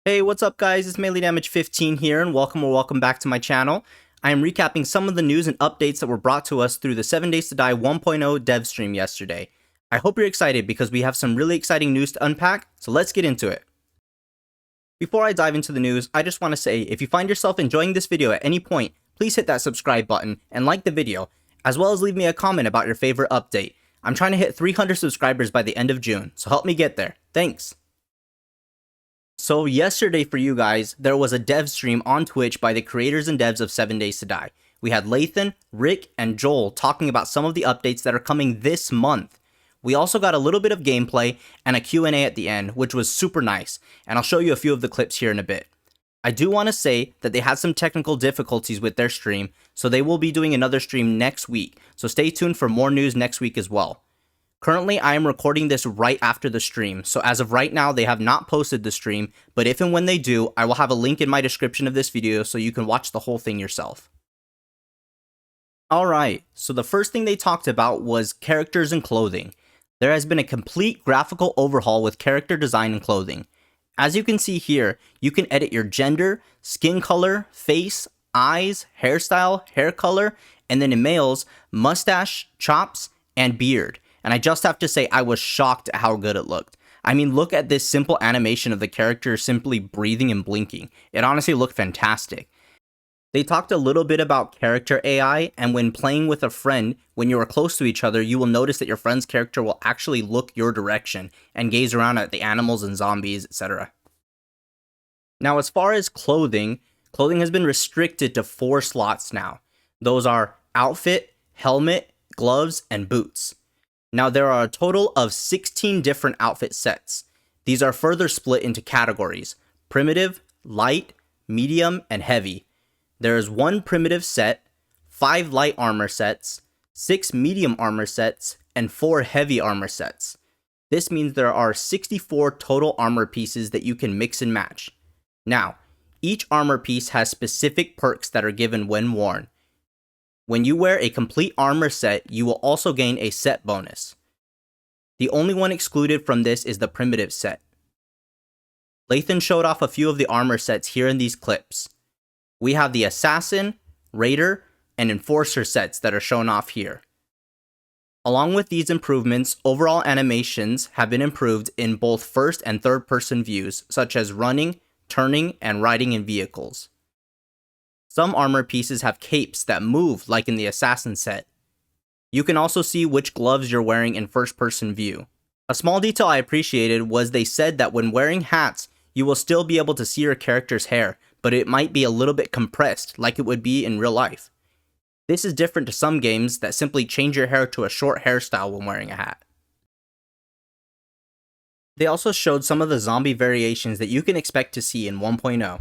Hey, what's up guys? It's Melee Damage 15 here and welcome back to my channel. I am recapping some of the news and updates that were brought to us through the 7 Days to Die 1.0 dev stream yesterday. I hope you're excited because we have some really exciting news to unpack, so let's get into it. Before I dive into the news, I just want to say if you find yourself enjoying this video at any point, please hit that subscribe button and like the video, as well as leave me a comment about your favorite update. I'm trying to hit 300 subscribers by the end of June, so help me get there. Thanks! So yesterday for you guys, there was a dev stream on Twitch by the creators and devs of 7 Days to Die. We had Lathan, Rick, and Joel talking about some of the updates that are coming this month. We also got a little bit of gameplay and a Q&A at the end, which was super nice, and I'll show you a few of the clips here in a bit. I do want to say that they had some technical difficulties with their stream, so they will be doing another stream next week, so stay tuned for more news next week as well. Currently, I am recording this right after the stream, so as of right now, they have not posted the stream, but if and when they do, I will have a link in my description of this video so you can watch the whole thing yourself. Alright, so the first thing they talked about was characters and clothing. There has been a complete graphical overhaul with character design and clothing. As you can see here, you can edit your gender, skin color, face, eyes, hairstyle, hair color, and then in males, mustache, chops, and beard. And I just have to say, I was shocked at how good it looked. I mean, look at this simple animation of the character simply breathing and blinking. It honestly looked fantastic. They talked a little bit about character AI, and when playing with a friend, when you are close to each other, you will notice that your friend's character will actually look your direction and gaze around at the animals and zombies, etc. Now, as far as clothing has been restricted to 4 slots now. Those are outfit, helmet, gloves, and boots. Now, there are a total of 16 different outfit sets. These are further split into categories: primitive, light, medium, and heavy. There is 1 primitive set, 5 light armor sets, 6 medium armor sets, and 4 heavy armor sets. This means there are 64 total armor pieces that you can mix and match. Now, each armor piece has specific perks that are given when worn. When you wear a complete armor set, you will also gain a set bonus. The only one excluded from this is the primitive set. Lathan showed off a few of the armor sets here in these clips. We have the Assassin, Raider, and Enforcer sets that are shown off here. Along with these improvements, overall animations have been improved in both first and third person views, such as running, turning, and riding in vehicles. Some armor pieces have capes that move like in the Assassin set. You can also see which gloves you're wearing in first person view. A small detail I appreciated was they said that when wearing hats, you will still be able to see your character's hair, but it might be a little bit compressed like it would be in real life. This is different to some games that simply change your hair to a short hairstyle when wearing a hat. They also showed some of the zombie variations that you can expect to see in 1.0.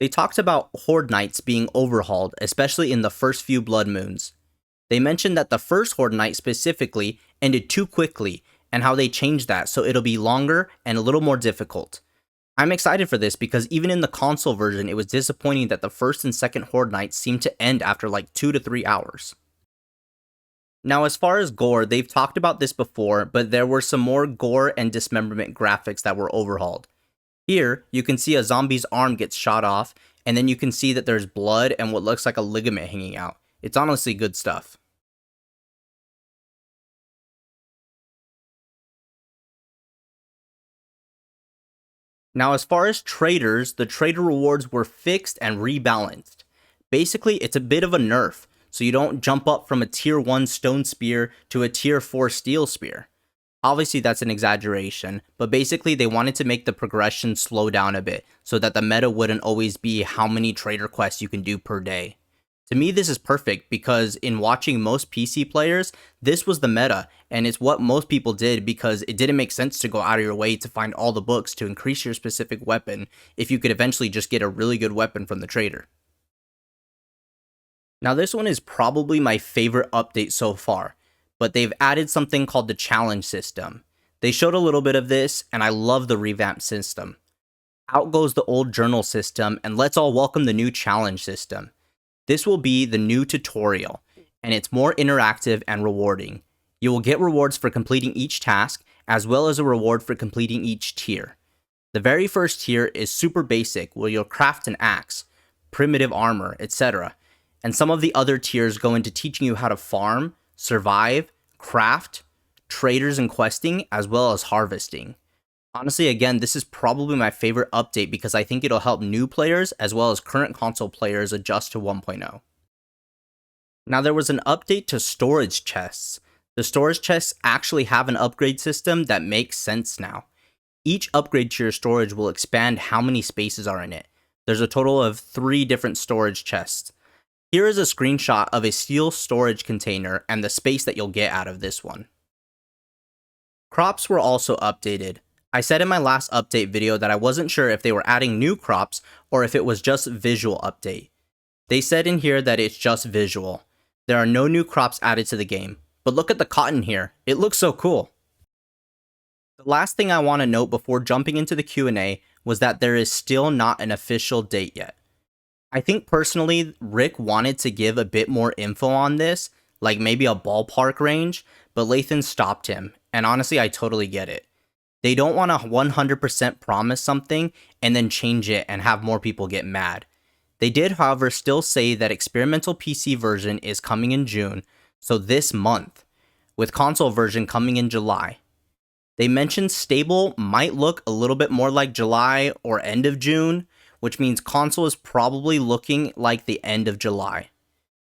They talked about Horde Nights being overhauled, especially in the first few Blood Moons. They mentioned that the first Horde Night specifically ended too quickly, and how they changed that so it'll be longer and a little more difficult. I'm excited for this because even in the console version, it was disappointing that the first and second Horde Nights seemed to end after like 2 to 3 hours. Now, as far as gore, they've talked about this before, but there were some more gore and dismemberment graphics that were overhauled. Here, you can see a zombie's arm gets shot off, and then you can see that there's blood and what looks like a ligament hanging out. It's honestly good stuff. Now, as far as traders, the trader rewards were fixed and rebalanced. Basically, it's a bit of a nerf, so you don't jump up from a tier 1 stone spear to a tier 4 steel spear. Obviously, that's an exaggeration, but basically they wanted to make the progression slow down a bit so that the meta wouldn't always be how many trader quests you can do per day. To me, this is perfect because in watching most PC players, this was the meta, and it's what most people did because it didn't make sense to go out of your way to find all the books to increase your specific weapon if you could eventually just get a really good weapon from the trader. Now, this one is probably my favorite update so far, but they've added something called the challenge system. They showed a little bit of this, and I love the revamped system. Out goes the old journal system, and let's all welcome the new challenge system. This will be the new tutorial, and it's more interactive and rewarding. You will get rewards for completing each task, as well as a reward for completing each tier. The very first tier is super basic, where you'll craft an axe, primitive armor, etc. And some of the other tiers go into teaching you how to farm, survive, craft, traders and questing, as well as harvesting. Honestly, again, this is probably my favorite update because I think it'll help new players as well as current console players adjust to 1.0. Now, there was an update to storage chests. The storage chests actually have an upgrade system that makes sense now. Each upgrade to your storage will expand how many spaces are in it. There's a total of 3 different storage chests. Here is a screenshot of a steel storage container and the space that you'll get out of this one. Crops were also updated. I said in my last update video that I wasn't sure if they were adding new crops or if it was just visual update. They said in here that it's just visual. There are no new crops added to the game. But look at the cotton here. It looks so cool. The last thing I want to note before jumping into the Q&A was that there is still not an official date yet. I think personally, Rick wanted to give a bit more info on this, like maybe a ballpark range, but Lathan stopped him, and honestly, I totally get it. They don't want to 100% promise something and then change it and have more people get mad. They did, however, still say that experimental PC version is coming in June, so this month, with console version coming in July. They mentioned stable might look a little bit more like July or end of June, which means console is probably looking like the end of July.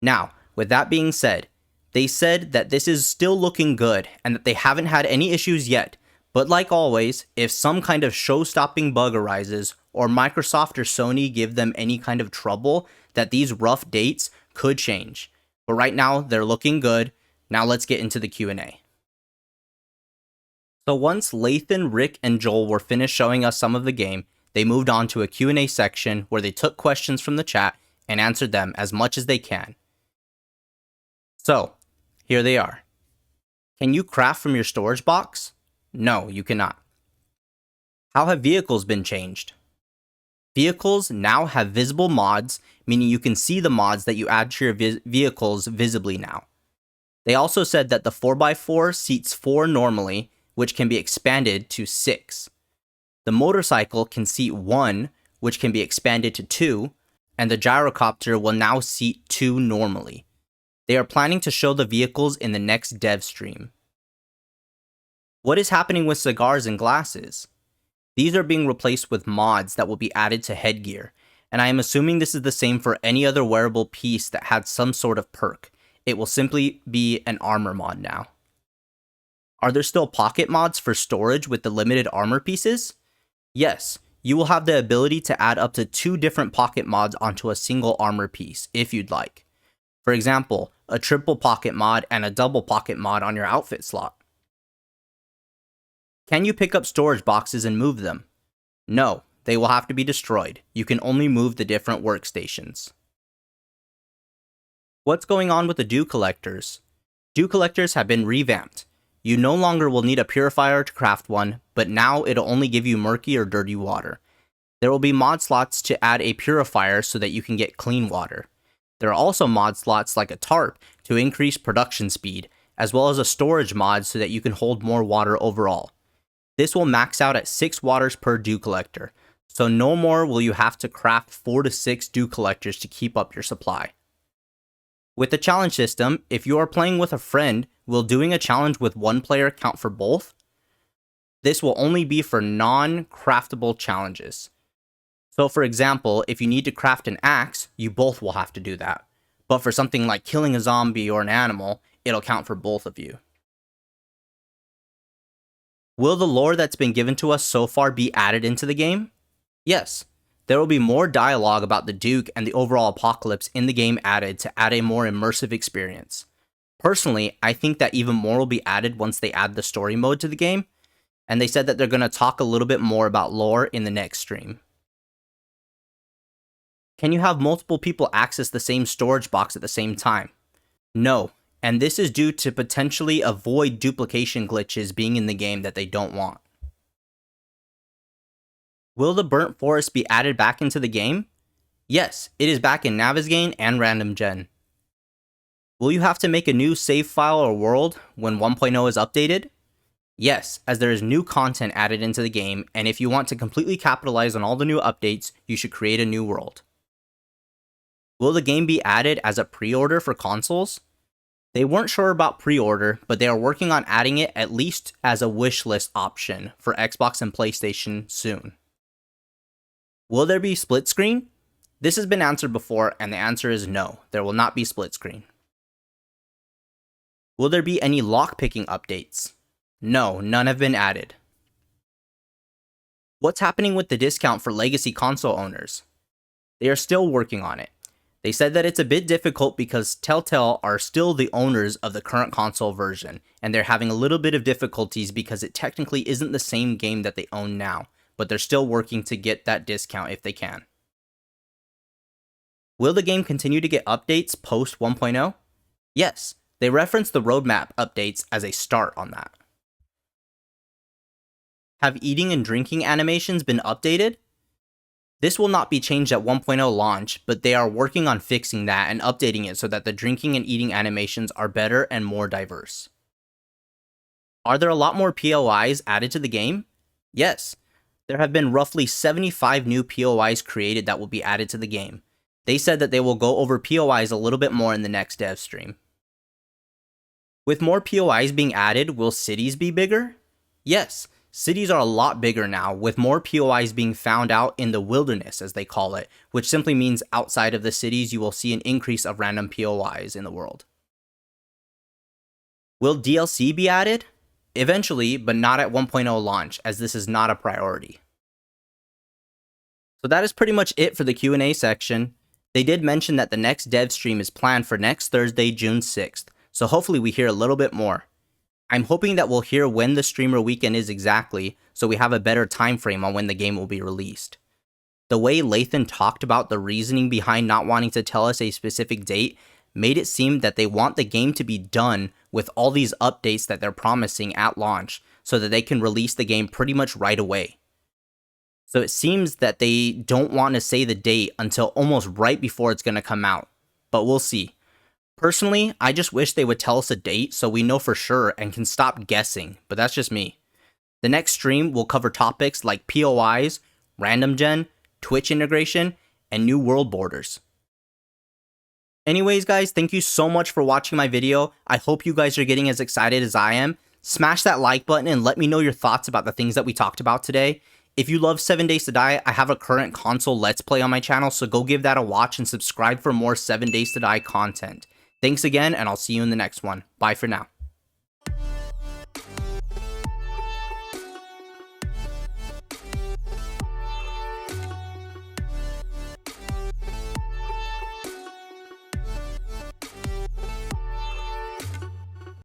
Now, with that being said, they said that this is still looking good and that they haven't had any issues yet, but like always, if some kind of show-stopping bug arises or Microsoft or Sony give them any kind of trouble, that these rough dates could change. But right now, they're looking good. Now let's get into the Q&A. So once Lathan, Rick, and Joel were finished showing us some of the game, they moved on to a Q&A section where they took questions from the chat and answered them as much as they can. So, here they are. Can you craft from your storage box? No, you cannot. How have vehicles been changed? Vehicles now have visible mods, meaning you can see the mods that you add to your vehicles visibly now. They also said that the 4x4 seats 4 normally, which can be expanded to 6. The motorcycle can seat 1, which can be expanded to 2, and the gyrocopter will now seat 2 normally. They are planning to show the vehicles in the next dev stream. What is happening with cigars and glasses? These are being replaced with mods that will be added to headgear, and I am assuming this is the same for any other wearable piece that had some sort of perk. It will simply be an armor mod now. Are there still pocket mods for storage with the limited armor pieces? Yes, you will have the ability to add up to 2 different pocket mods onto a single armor piece, if you'd like. For example, a triple pocket mod and a double pocket mod on your outfit slot. Can you pick up storage boxes and move them? No, they will have to be destroyed. You can only move the different workstations. What's going on with the dew collectors? Dew collectors have been revamped. You no longer will need a purifier to craft one, but now it'll only give you murky or dirty water. There will be mod slots to add a purifier so that you can get clean water. There are also mod slots like a tarp to increase production speed, as well as a storage mod so that you can hold more water overall. This will max out at 6 waters per dew collector, so no more will you have to craft 4 to 6 dew collectors to keep up your supply. With the challenge system, if you are playing with a friend, will doing a challenge with one player count for both? This will only be for non-craftable challenges. So for example, if you need to craft an axe, you both will have to do that. But for something like killing a zombie or an animal, it'll count for both of you. Will the lore that's been given to us so far be added into the game? Yes. There will be more dialogue about the Duke and the overall apocalypse in the game added to add a more immersive experience. Personally, I think that even more will be added once they add the story mode to the game, and they said that they're going to talk a little bit more about lore in the next stream. Can you have multiple people access the same storage box at the same time? No, and this is due to potentially avoid duplication glitches being in the game that they don't want. Will the Burnt Forest be added back into the game? Yes, it is back in Navezgane and Random Gen. Will you have to make a new save file or world when 1.0 is updated? Yes, as there is new content added into the game, and if you want to completely capitalize on all the new updates, you should create a new world. Will the game be added as a pre-order for consoles? They weren't sure about pre-order, but they are working on adding it at least as a wishlist option for Xbox and PlayStation soon. Will there be split screen? This has been answered before, and the answer is no, there will not be split screen. Will there be any lockpicking updates? No, none have been added. What's happening with the discount for legacy console owners? They are still working on it. They said that it's a bit difficult because Telltale are still the owners of the current console version, and they're having a little bit of difficulties because it technically isn't the same game that they own now, but they're still working to get that discount if they can. Will the game continue to get updates post 1.0? Yes, they reference the roadmap updates as a start on that. Have eating and drinking animations been updated? This will not be changed at 1.0 launch, but they are working on fixing that and updating it so that the drinking and eating animations are better and more diverse. Are there a lot more POIs added to the game? Yes, there have been roughly 75 new POIs created that will be added to the game. They said that they will go over POIs a little bit more in the next dev stream. With more POIs being added, will cities be bigger? Yes. Cities are a lot bigger now, with more POIs being found out in the wilderness, as they call it, which simply means outside of the cities you will see an increase of random POIs in the world. Will DLC be added? Eventually, but not at 1.0 launch, as this is not a priority. So that is pretty much it for the Q&A section. They did mention that the next dev stream is planned for next Thursday, June 6th, so hopefully we hear a little bit more. I'm hoping that we'll hear when the streamer weekend is exactly, so we have a better time frame on when the game will be released. The way Lathan talked about the reasoning behind not wanting to tell us a specific date made it seem that they want the game to be done with all these updates that they're promising at launch so that they can release the game pretty much right away. So it seems that they don't want to say the date until almost right before it's going to come out, but we'll see. Personally, I just wish they would tell us a date so we know for sure and can stop guessing, but that's just me. The next stream will cover topics like POIs, random gen, Twitch integration, and new world borders. Anyways guys, thank you so much for watching my video. I hope you guys are getting as excited as I am. Smash that like button and let me know your thoughts about the things that we talked about today. If you love 7 Days to Die, I have a current console Let's Play on my channel, so go give that a watch and subscribe for more 7 Days to Die content. Thanks again, and I'll see you in the next one. Bye for now.